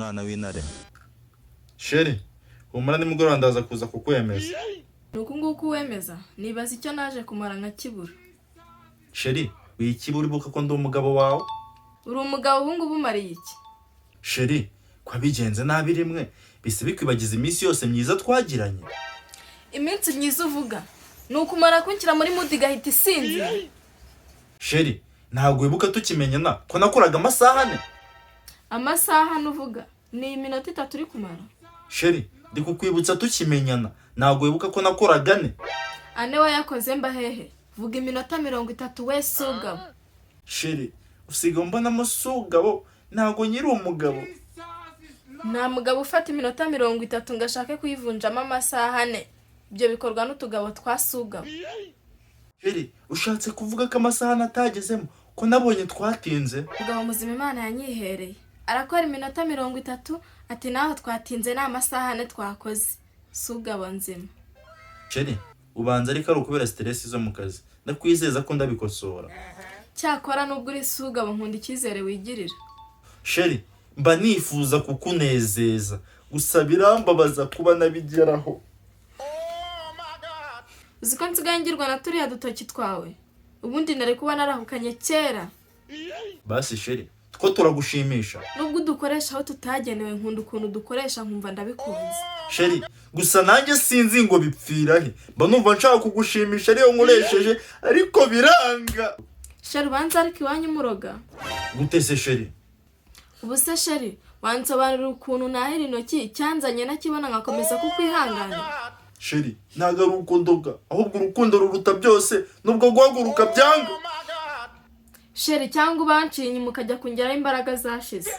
umwana w'intare. Sheri, humura nimugoroba ndaza kuza kukwemeza. Nuko nguko wemeza, nibaza icyo naje kumara nka kibura. Sheri, wikibura ibuka ko ndi umugabo wawe? Uri umugabo ubungu bumariye iki? Sheri, kwa bigenze nabi rimwe, bise bikwibagiza iminsi yose myiza twagiranye. Iminsi myiza uvuga, nukumara kunshyira muri mudi gahita isinzira. Sheri, ntabwo wibuka tukimenyana ko nakoraga amasaha 4. Amasaha nuvuga, ni iminota 3 uri kumara. Sheri, ndi kukwibutsa tukimenyana, ntabwo wibuka ko nakoraga 4. Ane wayakoze mbahehe, vuga iminota 30 we sugabo. Sheri, usiga mbonamo sugabo, ntabwo nyiri umugabo. Nta mugabo ufata iminota 30 ngashake kuyivunjamo amasaha 4. Ibyo bikorwa n'utugabo twasugabo. Sheri, ushatse kuvuga ko amasaha natagezemo ko nabonye twatinze? Mugabo muzima Imana yanyihereye. Arakora iminota 30 ati naho twatinze na amasaha 4 twakoze. Sugabo nzima. Sheri, ubanza ariko ari ukubera stress zo mu kazi. Ndakwizeza ko ndabikosora. Cyakora nubwo uri sugabo nkunda icyizere wigirira. Sheri, mba nifuza kukunezeza, gusa birambabaza kuba nabigeraho. Uziko nsigaye ngirwa na turiya dutoki twawe. Ubundi nari kuba narahukanye kera. Basi Sheri, ko turagushimisha. Nubwo dukoresha aho tutagenewe nkunda ukuntu dukoresha nkumva ndabikunze. Sheri, gusa nanjye sinzi ngo bipfira he. Mba numva nshaka kugushimisha ariyo nkoresheje ariko biranga. Sheri banza ariko iwanyu muroga. Gutese Sheri? Ubu se Sheri, wansobanurira ukuntu nahira intoki cyanzanye nakibona ngakomeza kukwihangana. Sheri, ntago ari urukundo ahubwo urukundo ruruta byose nubwo guhaguruka byanga. Sheri cyangwa ubanciye inyuma ukajya kongeraho imbaraga zashize.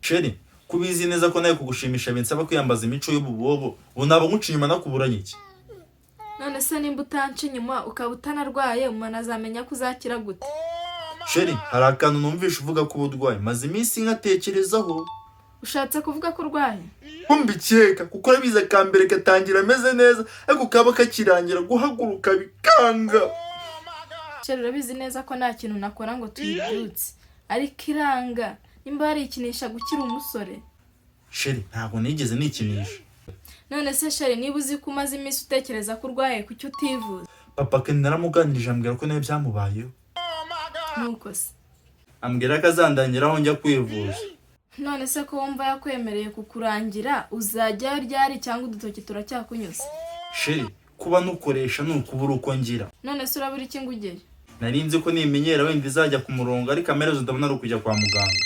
Sheri, kubizi neza ko nawe kugushimisha binsaba kwiyambaza imico y'ububobo, ubu naba nkuciye inyuma nakuburanye iki? None se nimba utanci inyuma ukaba utanarwaye umuntu azamenya ko uzakira gute? Sheri, hari akantu numvisha uvuga ko uburwayi maze iminsi nkatekerezaho. Ushatse kuvuga ko urwaye? Kumbikeka kuko arabiza kambere gatangira ameze neza ariko kaba kakirangira guhaguruka bikanga. Sheri urabizi neza ko nta kintu nakora ngo tuyibyutse. Ariko iranga nimba hari ikinisha gukira umusore. Sheri, ntabwo nigeze nikinisha. None se Sheri niba uzi ko umaze iminsi utekereza ko urwaye kuki utivuza? Papa ke naramuganirije ambwira ko nawe byamubayeho. Nuko se Ambwira ko azandangiraho njya kwivuza. none se ko wumva yakwemereye kukurangira uzajyayo ryari cyangwa udutoki turacyakunyuze? Sheri, kuba nukoresha nukubura uko ngira. None se urabura iki ngugeye? Narinzi ko nimenyera wenda izajya ku murongo ariko amaherezo ndabona ari ukujya kwa muganga.